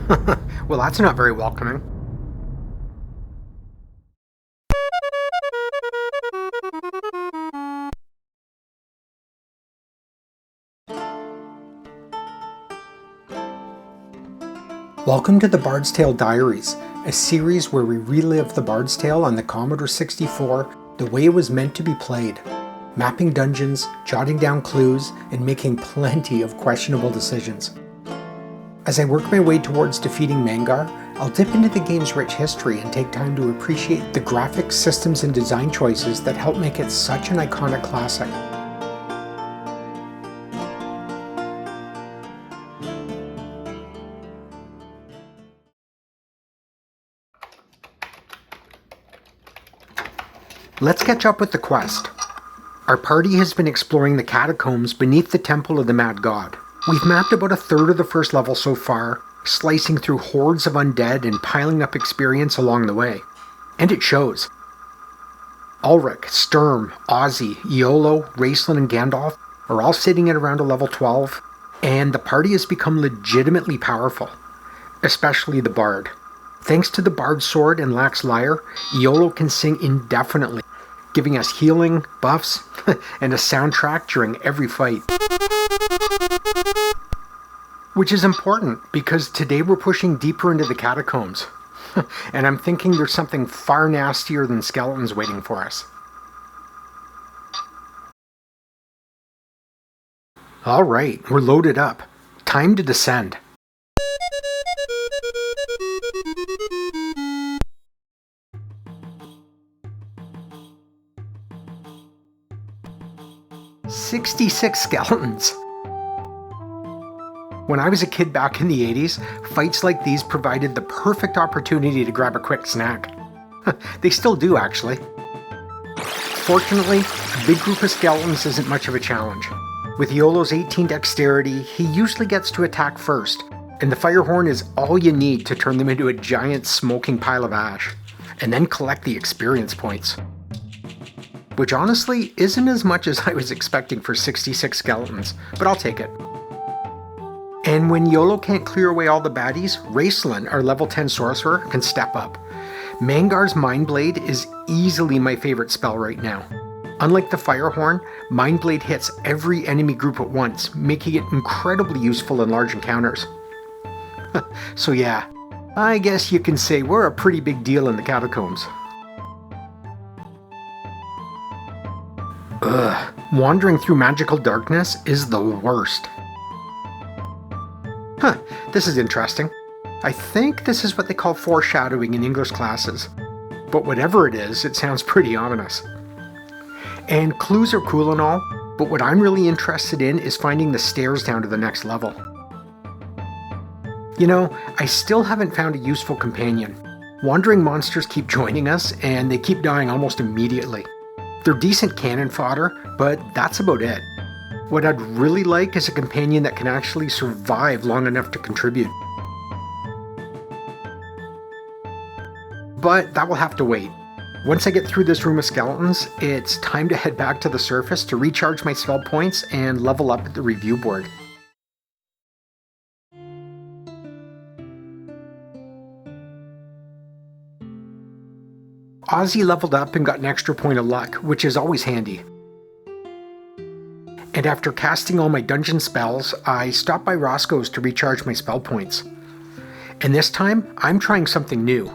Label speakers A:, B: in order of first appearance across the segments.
A: Well, that's not very welcoming. Welcome to the Bard's Tale Diaries, a series where we relive the Bard's Tale on the Commodore 64 the way it was meant to be played, mapping dungeons, jotting down clues, and making plenty of questionable decisions. As I work my way towards defeating Mangar, I'll dip into the game's rich history and take time to appreciate the graphics, systems, and design choices that help make it such an iconic classic. Let's catch up with the quest. Our party has been exploring the Catacombs beneath the Temple of the Mad God. We've mapped about a third of the first level so far, slicing through hordes of undead and piling up experience along the way. And it shows. Ulrich, Sturm, Ozzy, Iolo, Raistlin, and Gandalf are all sitting at around a level 12, and the party has become legitimately powerful, especially the Bard. Thanks to the Bard's sword and Lax lyre, Iolo can sing indefinitely, giving us healing, buffs, and a soundtrack during every fight. Which is important, because today we're pushing deeper into the Catacombs. And I'm thinking there's something far nastier than skeletons waiting for us. Alright, we're loaded up. Time to descend. "66 skeletons. When I was a kid back in the 80s, fights like these provided the perfect opportunity to grab a quick snack. They still do, actually. Fortunately, a big group of skeletons isn't much of a challenge. With Iolo's 18 dexterity, he usually gets to attack first, and the fire horn is all you need to turn them into a giant smoking pile of ash, and then collect the experience points. Which honestly isn't as much as I was expecting for 66 skeletons, but I'll take it. And when Iolo can't clear away all the baddies, Raistlin, our level 10 sorcerer, can step up. Mangar's Mind Blade is easily my favorite spell right now. Unlike the Fire Horn, Mind Blade hits every enemy group at once, making it incredibly useful in large encounters. So yeah, I guess you can say we're a pretty big deal in the Catacombs. Ugh, wandering through magical darkness is the worst. Huh, this is interesting. I think this is what they call foreshadowing in English classes. But whatever it is, it sounds pretty ominous. And clues are cool and all, but what I'm really interested in is finding the stairs down to the next level. You know, I still haven't found a useful companion. Wandering monsters keep joining us, and they keep dying almost immediately. They're decent cannon fodder, but that's about it. What I'd really like is a companion that can actually survive long enough to contribute. But that will have to wait. Once I get through this room of skeletons, it's time to head back to the surface to recharge my spell points and level up at the review board. Ozzy leveled up and got an extra point of luck, which is always handy. And after casting all my dungeon spells, I stopped by Roscoe's to recharge my spell points. And this time, I'm trying something new.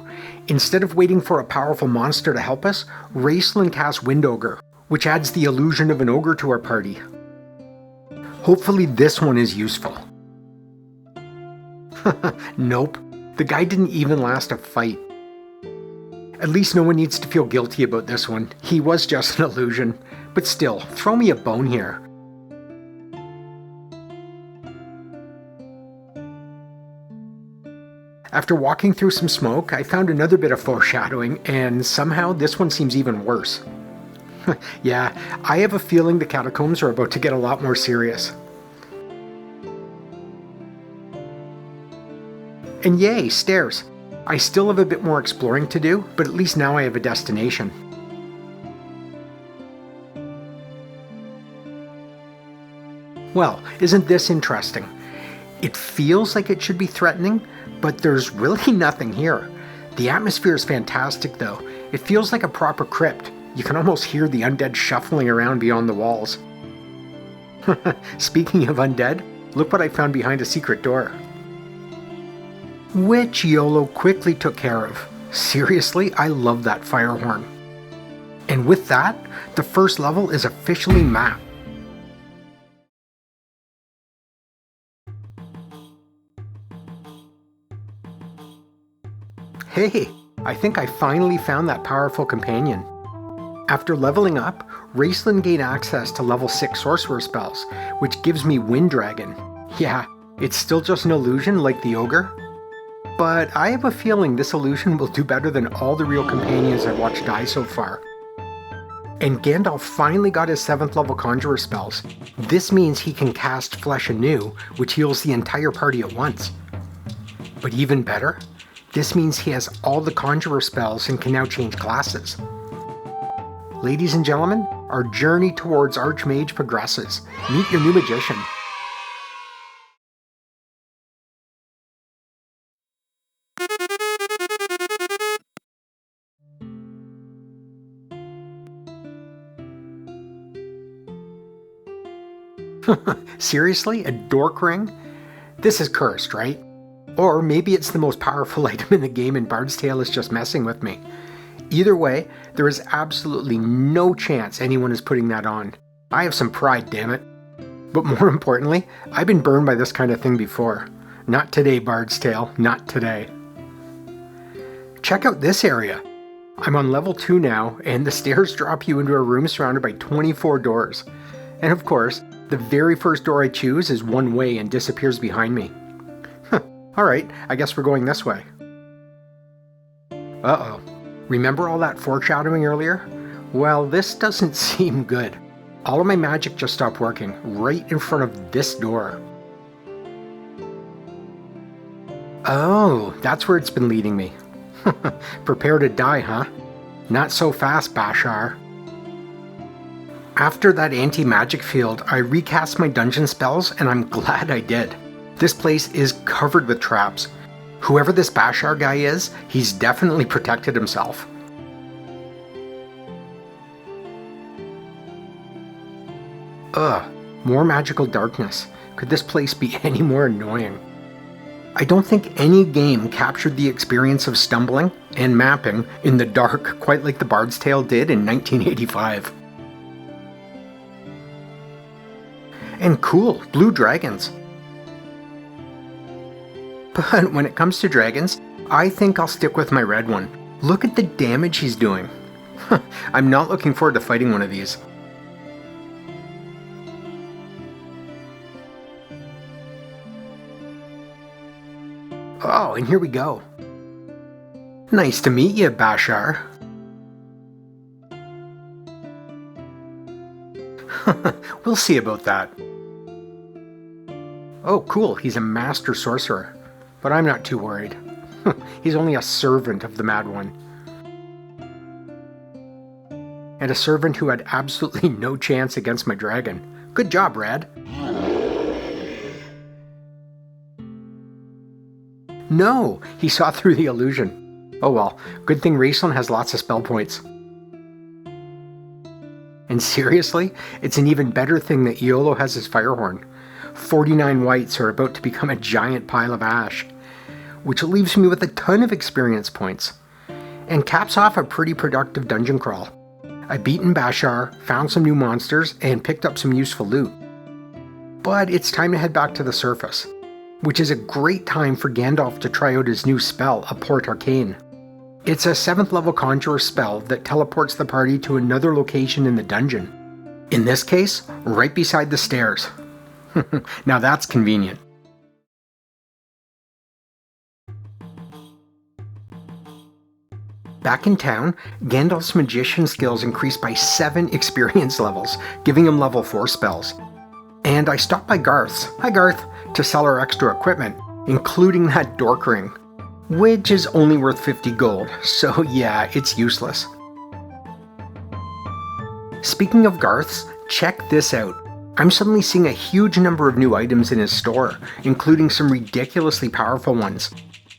A: Instead of waiting for a powerful monster to help us, Raistlin casts Wind Ogre, which adds the illusion of an ogre to our party. Hopefully this one is useful. Nope, the guy didn't even last a fight. At least no one needs to feel guilty about this one. He was just an illusion. But still, throw me a bone here. After walking through some smoke, I found another bit of foreshadowing, and somehow this one seems even worse. Yeah, I have a feeling the Catacombs are about to get a lot more serious. And yay, stairs! I still have a bit more exploring to do, but at least now I have a destination. Well, isn't this interesting? It feels like it should be threatening, but there's really nothing here. The atmosphere is fantastic though. It feels like a proper crypt. You can almost hear the undead shuffling around beyond the walls. Speaking of undead, look what I found behind a secret door. Which YOLO quickly took care of. Seriously, I love that fire horn. And with that, the first level is officially mapped. Hey, I think I finally found that powerful companion. After leveling up, Raceland gained access to level 6 sorcerer spells, which gives me Wind Dragon. Yeah, it's still just an illusion like the ogre, but I have a feeling this illusion will do better than all the real companions I've watched die so far. And Gandalf finally got his 7th level conjurer spells. This means he can cast Flesh anew, which heals the entire party at once. But even better, this means he has all the conjurer spells and can now change classes. Ladies and gentlemen, our journey towards Archmage progresses. Meet your new magician. Seriously? A dork ring? This is cursed, right? Or maybe it's the most powerful item in the game and Bard's Tale is just messing with me. Either way, there is absolutely no chance anyone is putting that on. I have some pride, damn it. But more importantly, I've been burned by this kind of thing before. Not today, Bard's Tale, not today. Check out this area. I'm on level 2 now, and the stairs drop you into a room surrounded by 24 doors. And of course, the very first door I choose is one way and disappears behind me. Alright, I guess we're going this way. Uh-oh. Remember all that foreshadowing earlier? Well, this doesn't seem good. All of my magic just stopped working, right in front of this door. Oh, that's where it's been leading me. Prepare to die, huh? Not so fast, Bashar. After that anti-magic field, I recast my dungeon spells, and I'm glad I did. This place is covered with traps. Whoever this Bashar guy is, he's definitely protected himself. Ugh, more magical darkness. Could this place be any more annoying? I don't think any game captured the experience of stumbling and mapping in the dark quite like the Bard's Tale did in 1985. And cool, blue dragons. But when it comes to dragons, I think I'll stick with my red one. Look at the damage he's doing. I'm not looking forward to fighting one of these. Oh, and here we go. Nice to meet you, Bashar. We'll see about that. Oh, cool, he's a master sorcerer. But I'm not too worried. He's only a servant of the Mad One. And a servant who had absolutely no chance against my dragon. Good job, Rad. No, he saw through the illusion. Oh well, good thing Raceland has lots of spell points. And seriously, it's an even better thing that Iolo has his firehorn. 49 whites are about to become a giant pile of ash, which leaves me with a ton of experience points, and caps off a pretty productive dungeon crawl. I've beaten Bashar, found some new monsters, and picked up some useful loot. But it's time to head back to the surface, which is a great time for Gandalf to try out his new spell, a Port Arcane. It's a 7th level conjurer spell that teleports the party to another location in the dungeon. In this case, right beside the stairs. Now that's convenient. Back in town, Gandalf's magician skills increased by 7 experience levels, giving him level 4 spells. And I stopped by Garth's, hi Garth, to sell our extra equipment, including that dork ring, which is only worth 50 gold, so yeah, it's useless. Speaking of Garth's, check this out. I'm suddenly seeing a huge number of new items in his store, including some ridiculously powerful ones.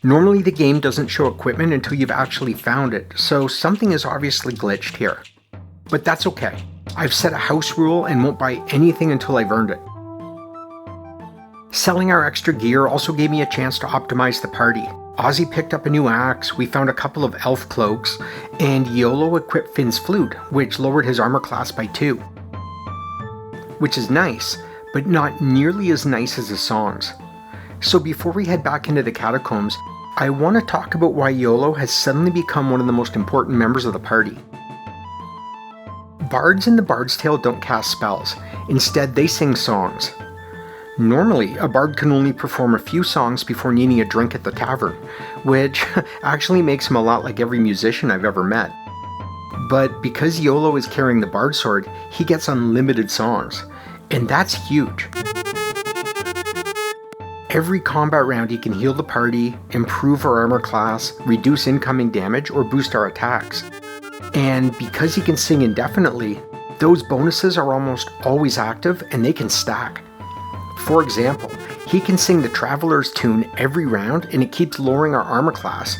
A: Normally the game doesn't show equipment until you've actually found it, so something is obviously glitched here. But that's okay. I've set a house rule and won't buy anything until I've earned it. Selling our extra gear also gave me a chance to optimize the party. Ozzy picked up a new axe, we found a couple of elf cloaks, and Iolo equipped Finn's flute, which lowered his armor class by 2. Which is nice, but not nearly as nice as his songs. So before we head back into the Catacombs, I want to talk about why Iolo has suddenly become one of the most important members of the party. Bards in the Bard's Tale don't cast spells. Instead, they sing songs. Normally, a bard can only perform a few songs before needing a drink at the tavern, which actually makes him a lot like every musician I've ever met. But because Iolo is carrying the bard sword, he gets unlimited songs, and that's huge. Every combat round he can heal the party, improve our armor class, reduce incoming damage, or boost our attacks. And because he can sing indefinitely, those bonuses are almost always active and they can stack. For example, he can sing the Traveler's tune every round and it keeps lowering our armor class.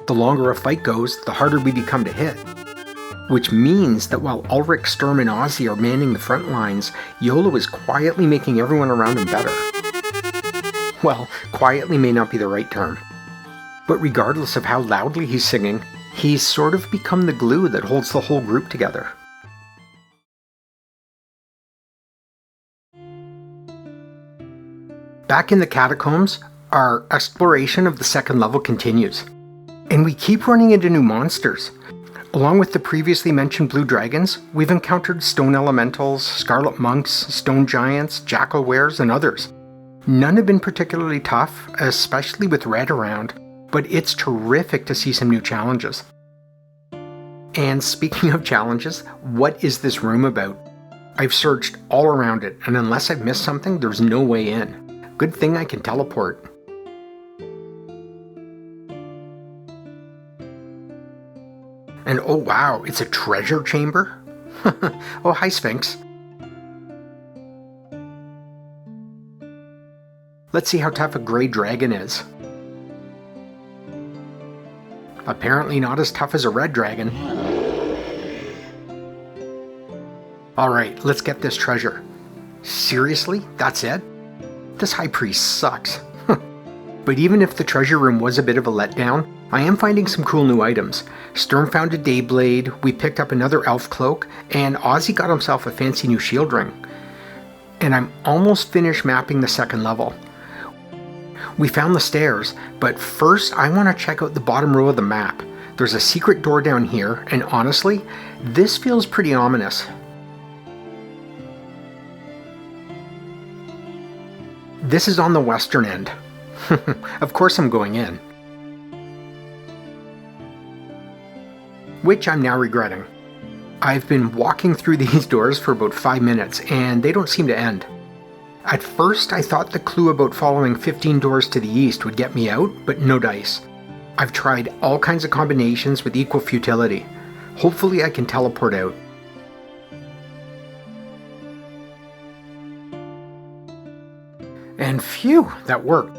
A: The longer a fight goes, the harder we become to hit. Which means that while Ulrich, Sturm, and Ozzy are manning the front lines, Iolo is quietly making everyone around him better. Well, quietly may not be the right term. But regardless of how loudly he's singing, he's sort of become the glue that holds the whole group together. Back in the Catacombs, our exploration of the second level continues. And we keep running into new monsters. Along with the previously mentioned blue dragons, we've encountered stone elementals, scarlet monks, stone giants, jackal wares, and others. None have been particularly tough, especially with red around, but it's terrific to see some new challenges. And speaking of challenges, what is this room about? I've searched all around it, and unless I've missed something, there's no way in. Good thing I can teleport. And oh wow, it's a treasure chamber? Oh, hi Sphinx. Let's see how tough a grey dragon is. Apparently not as tough as a red dragon. Alright, let's get this treasure. Seriously? That's it? This high priest sucks. But even if the treasure room was a bit of a letdown, I am finding some cool new items. Sturm found a Dayblade, we picked up another elf cloak, and Ozzy got himself a fancy new shield ring. And I'm almost finished mapping the second level. We found the stairs, but first I want to check out the bottom row of the map. There's a secret door down here, and honestly, this feels pretty ominous. This is on the western end. Of course I'm going in. Which I'm now regretting. I've been walking through these doors for about 5 minutes, and they don't seem to end. At first, I thought the clue about following 15 doors to the east would get me out, but no dice. I've tried all kinds of combinations with equal futility. Hopefully I can teleport out. And phew, that worked.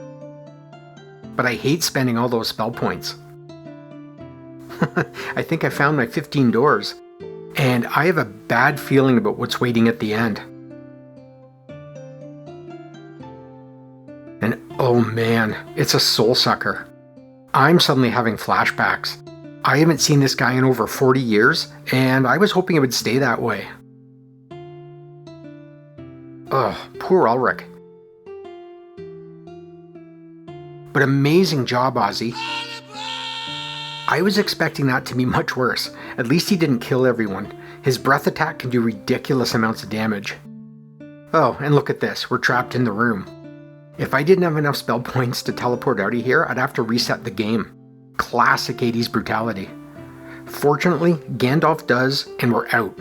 A: But I hate spending all those spell points. I think I found my 15 doors, and I have a bad feeling about what's waiting at the end. And oh man, it's a soul sucker. I'm suddenly having flashbacks. I haven't seen this guy in over 40 years, and I was hoping it would stay that way. Ugh, poor Ulrich. But amazing job, Ozzy. I was expecting that to be much worse. At least he didn't kill everyone. His breath attack can do ridiculous amounts of damage. Oh, and look at this, we're trapped in the room. If I didn't have enough spell points to teleport out of here, I'd have to reset the game. Classic 80s brutality. Fortunately, Gandalf does, and we're out.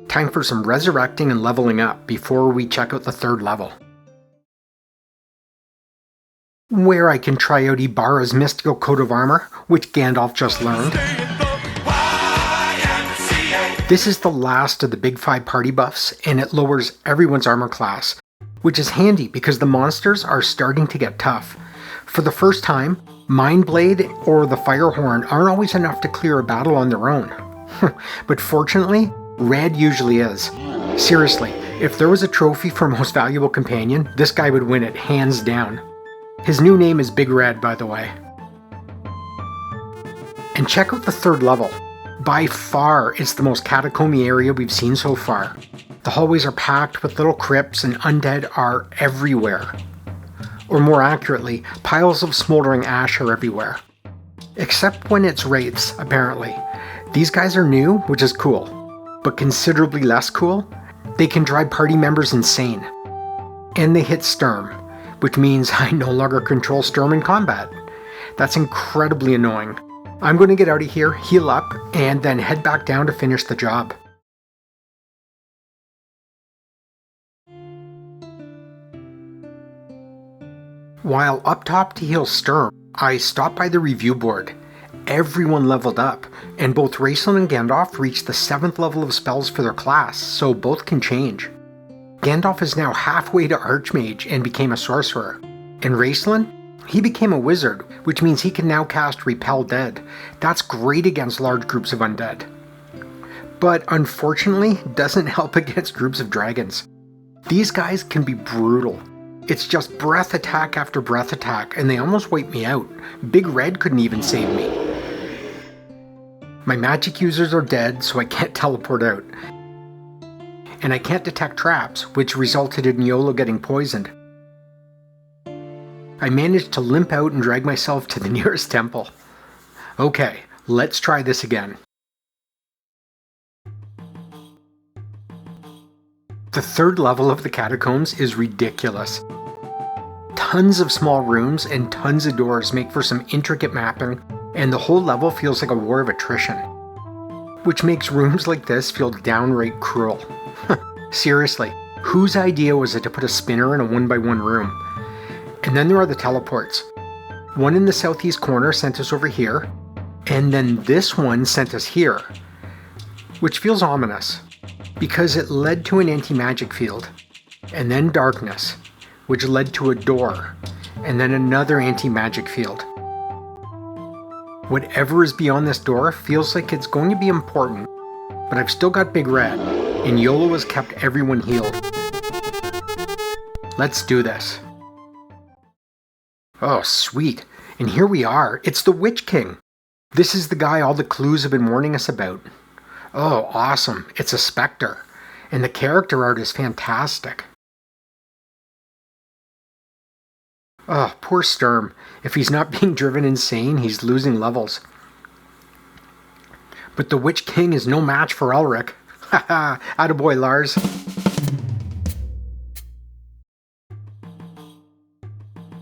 A: Time for some resurrecting and leveling up before we check out the third level. Where I can try out Ibarra's mystical coat of armor, which Gandalf just learned. This is the last of the big 5 party buffs, and it lowers everyone's armor class, which is handy because the monsters are starting to get tough. For the first time, Mind Blade or the Firehorn aren't always enough to clear a battle on their own. But fortunately, Red usually is. Seriously, if there was a trophy for most valuable companion, this guy would win it hands down. His new name is Big Red, by the way. And check out the 3rd level. By far, it's the most catacomby area we've seen so far. The hallways are packed with little crypts and undead are everywhere. Or more accurately, piles of smoldering ash are everywhere. Except when it's wraiths, apparently. These guys are new, which is cool. But considerably less cool, they can drive party members insane. And they hit Sturm, which means I no longer control Sturm in combat. That's incredibly annoying. I'm going to get out of here, heal up, and then head back down to finish the job. While up top to heal Sturm, I stopped by the review board. Everyone leveled up, and both Raistlin and Gandalf reached the 7th level of spells for their class, so both can change. Gandalf is now halfway to Archmage and became a sorcerer, and Raistlin? He became a wizard, which means he can now cast Repel Dead. That's great against large groups of undead. But unfortunately, doesn't help against groups of dragons. These guys can be brutal. It's just breath attack after breath attack, and they almost wipe me out. Big Red couldn't even save me. My magic users are dead, so I can't teleport out. And I can't detect traps, which resulted in Yolo getting poisoned. I managed to limp out and drag myself to the nearest temple. Okay, let's try this again. The 3rd level of the Catacombs is ridiculous. Tons of small rooms and tons of doors make for some intricate mapping, and the whole level feels like a war of attrition. Which makes rooms like this feel downright cruel. Seriously, whose idea was it to put a spinner in a 1x1 room? And then there are the teleports. One in the southeast corner sent us over here, and then this one sent us here. Which feels ominous, because it led to an anti-magic field, and then darkness, which led to a door, and then another anti-magic field. Whatever is beyond this door feels like it's going to be important, but I've still got Big Red, and Yolo has kept everyone healed. Let's do this. Oh, sweet. And here we are. It's the Witch King. This is the guy all the clues have been warning us about. Oh, awesome. It's a specter. And the character art is fantastic. Oh, poor Sturm. If he's not being driven insane, he's losing levels. But the Witch King is no match for Elric. Haha, attaboy Lars.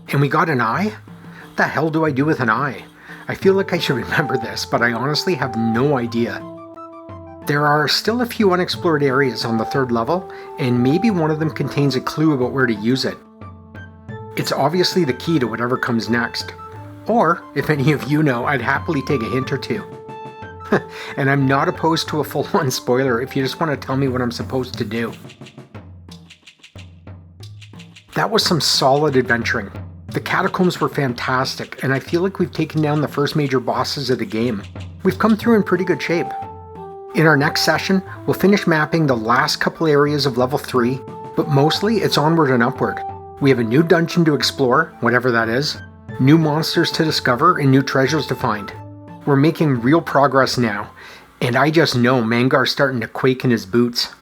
A: And we got an eye? What the hell do I do with an eye? I feel like I should remember this, but I honestly have no idea. There are still a few unexplored areas on the 3rd level, and maybe one of them contains a clue about where to use it. It's obviously the key to whatever comes next. Or, if any of you know, I'd happily take a hint or two. And I'm not opposed to a full-on spoiler if you just want to tell me what I'm supposed to do. That was some solid adventuring. The Catacombs were fantastic, and I feel like we've taken down the first major bosses of the game. We've come through in pretty good shape. In our next session, we'll finish mapping the last couple areas of level 3, but mostly it's onward and upward. We have a new dungeon to explore, whatever that is, new monsters to discover, and new treasures to find. We're making real progress now, and I just know Mangar's starting to quake in his boots.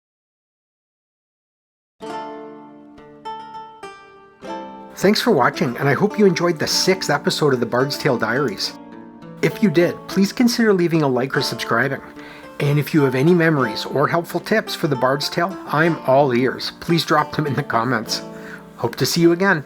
A: Thanks for watching, and I hope you enjoyed the 6th episode of the Bard's Tale Diaries. If you did, please consider leaving a like or subscribing. And if you have any memories or helpful tips for the Bard's Tale, I'm all ears. Please drop them in the comments. Hope to see you again.